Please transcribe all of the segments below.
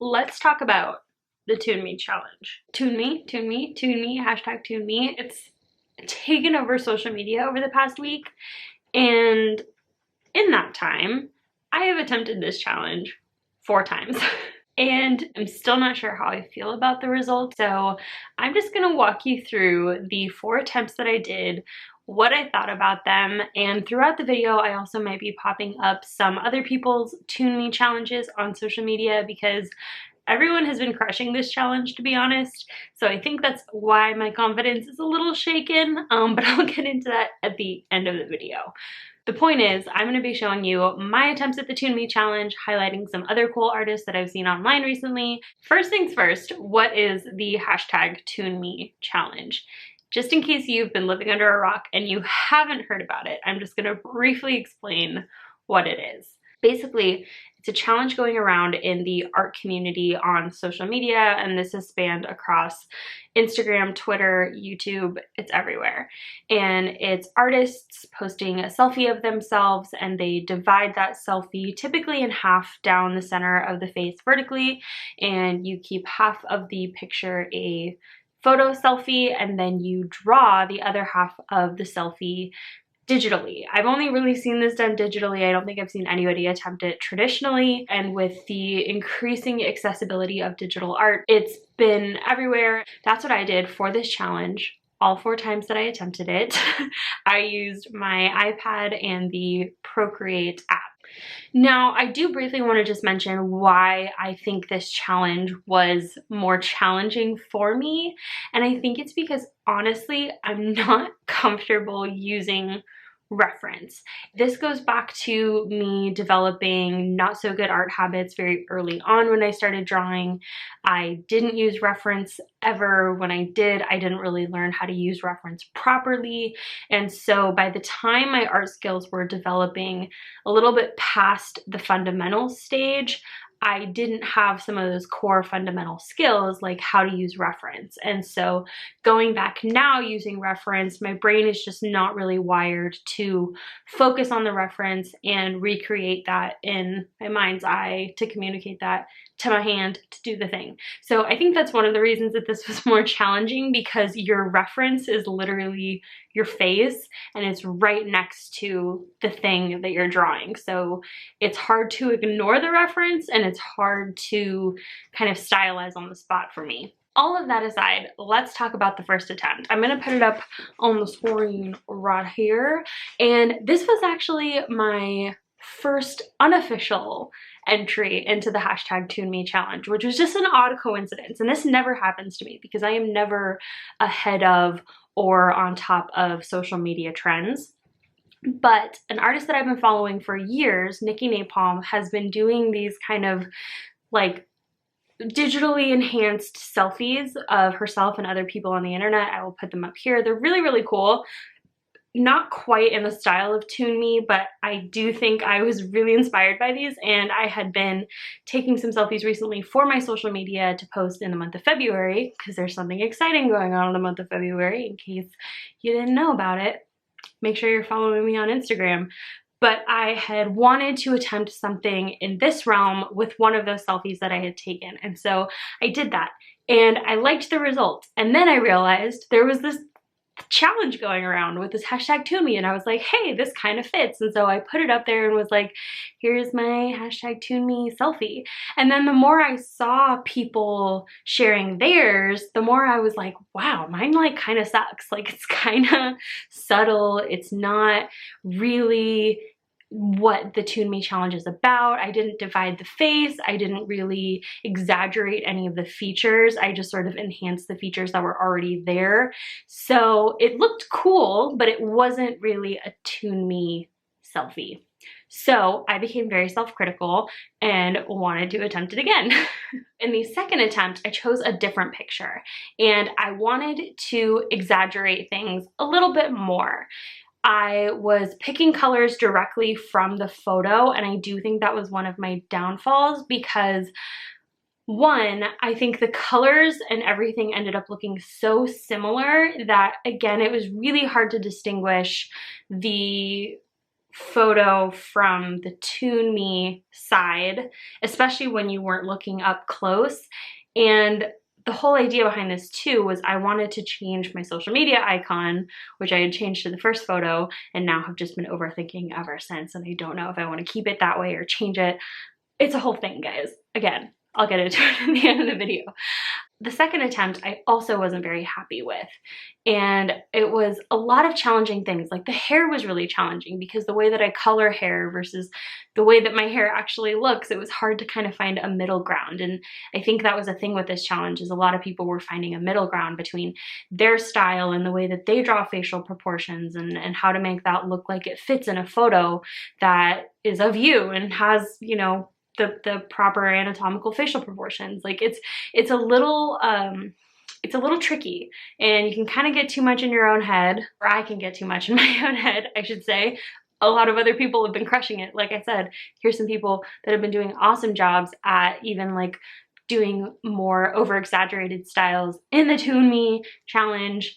let's talk about the ToonMe challenge. ToonMe, ToonMe, ToonMe, hashtag ToonMe. It's taken over social media over the past week, and in that time, I have attempted this challenge 4 times. And I'm still not sure how I feel about the results, so I'm just gonna walk you through the 4 attempts that I did, what I thought about them, and throughout the video I also might be popping up some other people's ToonMe challenges on social media because everyone has been crushing this challenge, to be honest. So I think that's why my confidence is a little shaken, but I'll get into that at the end of the video. The point is, I'm going to be showing you my attempts at the ToonMe challenge, highlighting some other cool artists that I've seen online recently. First things first, what is the hashtag ToonMe challenge? Just in case you've been living under a rock and you haven't heard about it, I'm just going to briefly explain what it is. Basically, it's a challenge going around in the art community on social media, and this is spanned across Instagram, Twitter, YouTube, it's everywhere. And it's artists posting a selfie of themselves, and they divide that selfie typically in half down the center of the face vertically, and you keep half of the picture a photo selfie, and then you draw the other half of the selfie digitally. I've only really seen this done digitally. I don't think I've seen anybody attempt it traditionally. And with the increasing accessibility of digital art, it's been everywhere. That's what I did for this challenge. All 4 times that I attempted it, I used my iPad and the Procreate app. Now, I do briefly want to just mention why I think this challenge was more challenging for me. And I think it's because, honestly, I'm not comfortable using reference. This goes back to me developing not so good art habits very early on when I started drawing. I didn't use reference ever. When I did, I didn't really learn how to use reference properly. And so by the time my art skills were developing a little bit past the fundamental stage, I didn't have some of those core fundamental skills like how to use reference. And so going back now using reference, my brain is just not really wired to focus on the reference and recreate that in my mind's eye to communicate that to my hand to do the thing. So I think that's one of the reasons that this was more challenging, because your reference is literally your face and it's right next to the thing that you're drawing. So it's hard to ignore the reference and it's hard to kind of stylize on the spot for me. All of that aside, let's talk about the first attempt. I'm gonna put it up on the screen right here. And this was actually my first unofficial entry into the hashtag ToonMe challenge, which was just an odd coincidence. And this never happens to me because I am never ahead of or on top of social media trends. But an artist that I've been following for years, Nikki Napalm, has been doing these kind of like digitally enhanced selfies of herself and other people on the internet. I will put them up here. They're really, really cool. Not quite in the style of ToonMe, but I do think I was really inspired by these, and I had been taking some selfies recently for my social media to post in the month of February, because there's something exciting going on in the month of February. In case you didn't know about it, make sure you're following me on Instagram. But I had wanted to attempt something in this realm with one of those selfies that I had taken, and so I did that, and I liked the result. And then I realized there was this challenge going around with this hashtag ToonMe, and I was like, hey, this kind of fits. And so I put it up there and was like, here's my hashtag ToonMe selfie. And then the more I saw people sharing theirs, the more I was like, wow, mine like kind of sucks. Like, it's kind of subtle. It's not really what the ToonMe challenge is about. I didn't divide the face. I didn't really exaggerate any of the features. I just sort of enhanced the features that were already there. So it looked cool, but it wasn't really a ToonMe selfie. So I became very self-critical and wanted to attempt it again. In the second attempt, I chose a different picture, and I wanted to exaggerate things a little bit more. I was picking colors directly from the photo, and I do think that was one of my downfalls because, one, I think the colors and everything ended up looking so similar that, again, it was really hard to distinguish the photo from the ToonMe side, especially when you weren't looking up close. And the whole idea behind this too was I wanted to change my social media icon, which I had changed to the first photo and now have just been overthinking ever since, and I don't know if I want to keep it that way or change it. It's a whole thing, guys. Again, I'll get into it at the end of the video. The second attempt I also wasn't very happy with, and it was a lot of challenging things. Like the hair was really challenging because the way that I color hair versus the way that my hair actually looks, it was hard to kind of find a middle ground. And I think that was a thing with this challenge, is a lot of people were finding a middle ground between their style and the way that they draw facial proportions and how to make that look like it fits in a photo that is of you and has, you know, the proper anatomical facial proportions. Like it's a little tricky, and you can kind of get too much in your own head, or I can get too much in my own head, I should say. A lot of other people have been crushing it. Like I said, here's some people that have been doing awesome jobs at even like doing more over-exaggerated styles in the ToonMe challenge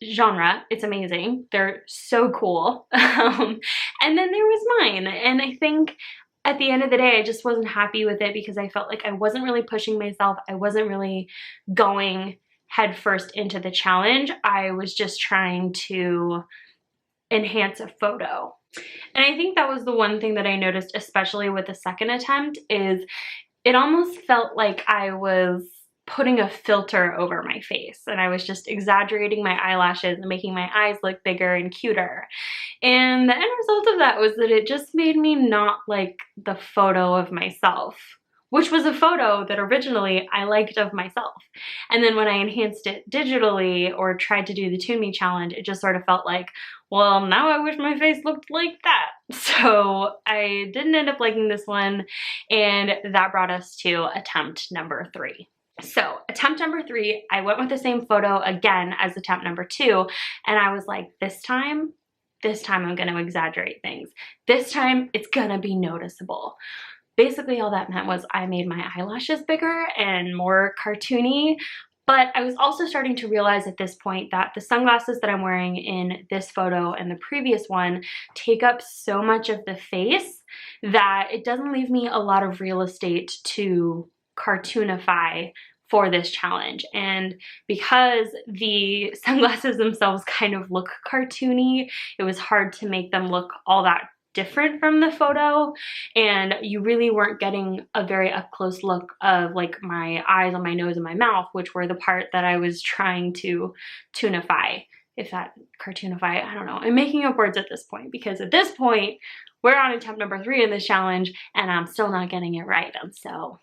genre. It's amazing. They're so cool. And then there was mine, and I think at the end of the day, I just wasn't happy with it because I felt like I wasn't really pushing myself. I wasn't really going headfirst into the challenge. I was just trying to enhance a photo. And I think that was the one thing that I noticed, especially with the second attempt, is it almost felt like I was putting a filter over my face, and I was just exaggerating my eyelashes and making my eyes look bigger and cuter. And the end result of that was that it just made me not like the photo of myself, which was a photo that originally I liked of myself. And then when I enhanced it digitally or tried to do the ToonMe challenge, it just sort of felt like, well, now I wish my face looked like that. So I didn't end up liking this one, and that brought us to attempt number 3. So attempt number 3, I went with the same photo again as attempt number 2, and I was like, this time I'm gonna exaggerate things. This time it's gonna be noticeable. Basically all that meant was I made my eyelashes bigger and more cartoony, but I was also starting to realize at this point that the sunglasses that I'm wearing in this photo and the previous one take up so much of the face that it doesn't leave me a lot of real estate to cartoonify for this challenge. And because the sunglasses themselves kind of look cartoony, it was hard to make them look all that different from the photo, and you really weren't getting a very up close look of like my eyes on my nose and my mouth, which were the part that I was trying to toonify. If that cartoonify, I don't know. I'm making up words at this point because at this point we're on attempt number 3 in this challenge and I'm still not getting it right, and so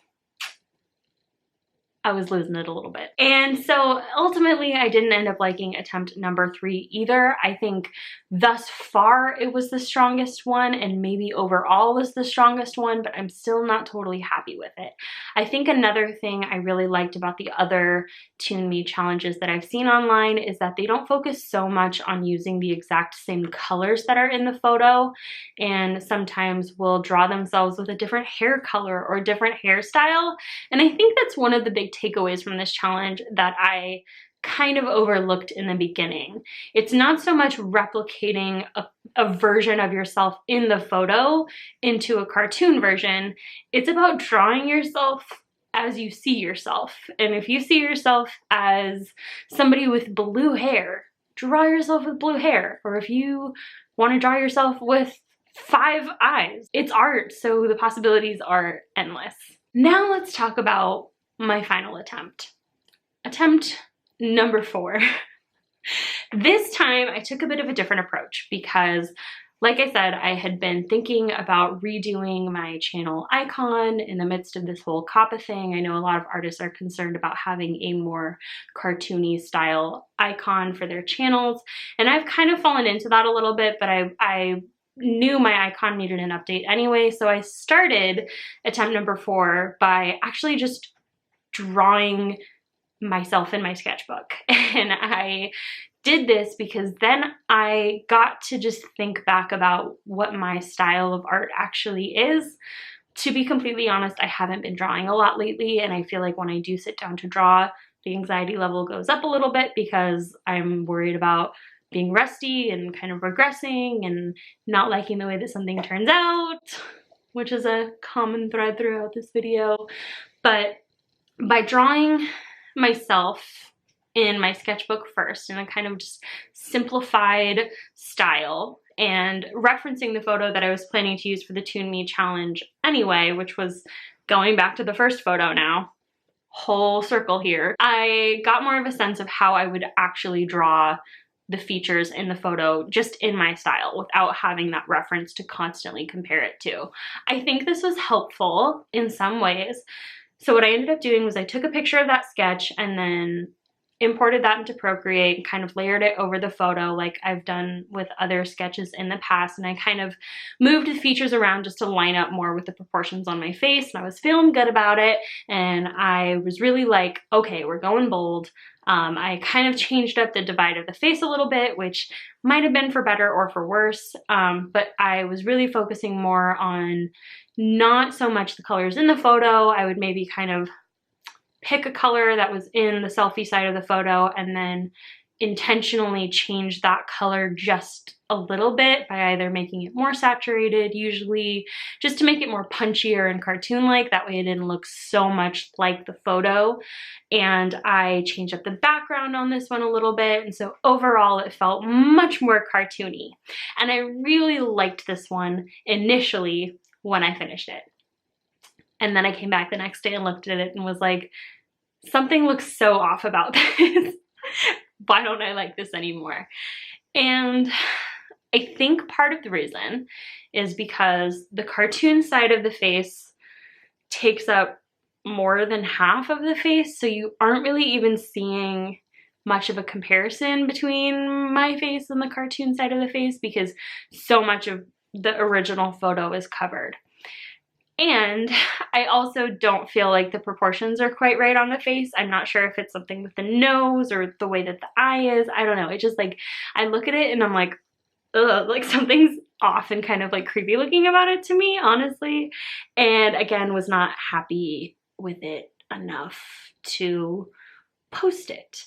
I was losing it a little bit. And so ultimately I didn't end up liking attempt number 3 either. I think thus far it was the strongest one, and maybe overall was the strongest one, but I'm still not totally happy with it. I think another thing I really liked about the other ToonMe challenges that I've seen online is that they don't focus so much on using the exact same colors that are in the photo, and sometimes will draw themselves with a different hair color or a different hairstyle. And I think that's one of the big takeaways from this challenge that I kind of overlooked in the beginning. It's not so much replicating a version of yourself in the photo into a cartoon version. It's about drawing yourself as you see yourself. And if you see yourself as somebody with blue hair, draw yourself with blue hair. Or if you want to draw yourself with 5 eyes, it's art, so the possibilities are endless. Now let's talk about my final attempt. Attempt number 4. This time I took a bit of a different approach because, like I said, I had been thinking about redoing my channel icon in the midst of this whole COPPA thing. I know a lot of artists are concerned about having a more cartoony style icon for their channels, and I've kind of fallen into that a little bit, but I knew my icon needed an update anyway, so I started attempt number 4 by actually just drawing myself in my sketchbook. And I did this because then I got to just think back about what my style of art actually is. To be completely honest, I haven't been drawing a lot lately, and I feel like when I do sit down to draw, the anxiety level goes up a little bit because I'm worried about being rusty and kind of regressing and not liking the way that something turns out, which is a common thread throughout this video. But by drawing myself in my sketchbook first in a kind of just simplified style and referencing the photo that I was planning to use for the ToonMe challenge anyway, which was going back to the first photo now, whole circle here, I got more of a sense of how I would actually draw the features in the photo just in my style without having that reference to constantly compare it to. I think this was helpful in some ways. So what I ended up doing was I took a picture of that sketch and then imported that into Procreate and kind of layered it over the photo like I've done with other sketches in the past, and I kind of moved the features around just to line up more with the proportions on my face, and I was feeling good about it, and I was really like, okay, we're going bold. I kind of changed up the divide of the face a little bit, which might have been for better or for worse, but I was really focusing more on not so much the colors in the photo. I would maybe kind of pick a color that was in the selfie side of the photo and then intentionally change that color just a little bit by either making it more saturated, usually just to make it more punchier and cartoon-like. That way it didn't look so much like the photo. And I changed up the background on this one a little bit, and so overall it felt much more cartoony. And I really liked this one initially when I finished it. And then I came back the next day and looked at it and was like, something looks so off about this. Why don't I like this anymore? And I think part of the reason is because the cartoon side of the face takes up more than half of the face, so you aren't really even seeing much of a comparison between my face and the cartoon side of the face because so much of the original photo is covered. And I also don't feel like the proportions are quite right on the face. I'm not sure if it's something with the nose or the way that the eye is. I don't know. It just like, I look at it and I'm like, ugh, like something's off and kind of like creepy looking about it to me, honestly. And again, was not happy with it enough to post it.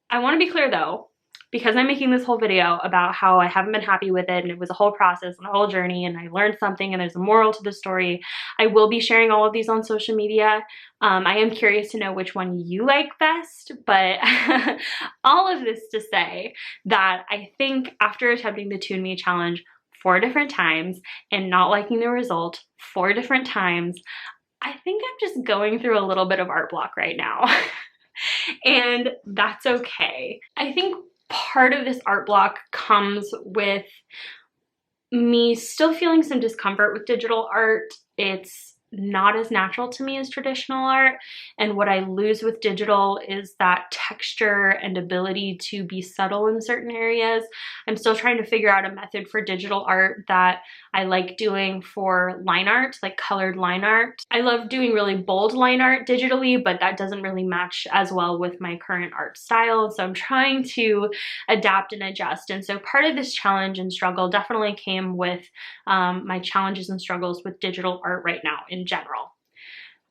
I want to be clear though, because I'm making this whole video about how I haven't been happy with it and it was a whole process and a whole journey and I learned something and there's a moral to the story. I will be sharing all of these on social media. I am curious to know which one you like best, but all of this to say that I think after attempting the ToonMe challenge 4 different times and not liking the result 4 different times, I think I'm just going through a little bit of art block right now. And that's okay. I think part of this art block comes with me still feeling some discomfort with digital art. It's not as natural to me as traditional art, and what I lose with digital is that texture and ability to be subtle in certain areas. I'm still trying to figure out a method for digital art that I like doing for line art, like colored line art. I love doing really bold line art digitally, but that doesn't really match as well with my current art style, so I'm trying to adapt and adjust. And so part of this challenge and struggle definitely came with my challenges and struggles with digital art right now in general.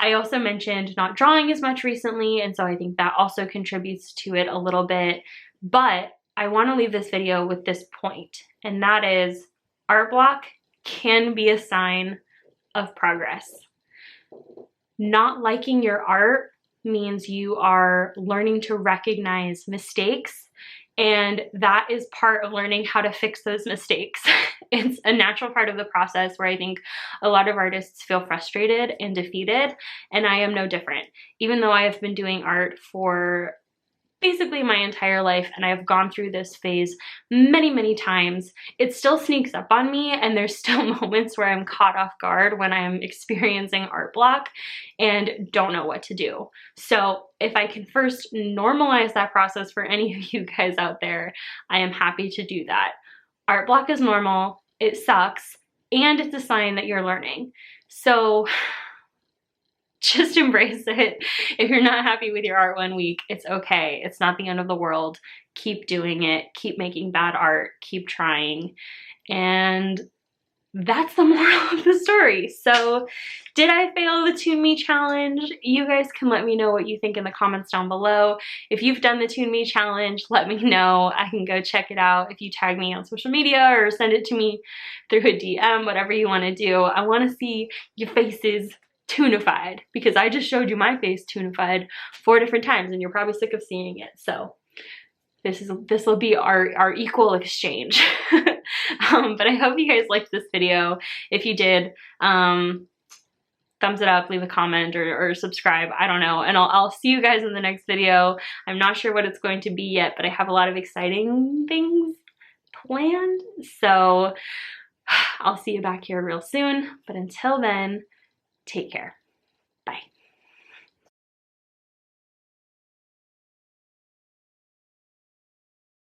I also mentioned not drawing as much recently, and so I think that also contributes to it a little bit, but I want to leave this video with this point, and that is art block can be a sign of progress. Not liking your art means you are learning to recognize mistakes, and that is part of learning how to fix those mistakes. It's a natural part of the process where I think a lot of artists feel frustrated and defeated, and I am no different. Even though I have been doing art for basically my entire life and I've gone through this phase many, many times, it still sneaks up on me, and there's still moments where I'm caught off guard when I'm experiencing art block and don't know what to do. So if I can first normalize that process for any of you guys out there, I am happy to do that. Art block is normal, it sucks, and it's a sign that you're learning. So just embrace it. If you're not happy with your art one week, it's okay. It's not the end of the world. Keep doing it. Keep making bad art. Keep trying. And that's the moral of the story. So did I fail the ToonMe challenge? You guys can let me know what you think in the comments down below. If you've done the ToonMe challenge, let me know. I can go check it out if you tag me on social media or send it to me through a DM, whatever you want to do. I want to see your faces toonified, because I just showed you my face toonified 4 different times and you're probably sick of seeing it. So this will be our equal exchange. But I hope you guys liked this video. If you did, thumbs it up, leave a comment, or subscribe, I don't know, and I'll see you guys in the next video. I'm not sure what it's going to be yet, but I have a lot of exciting things planned, so I'll see you back here real soon. But until then, take care.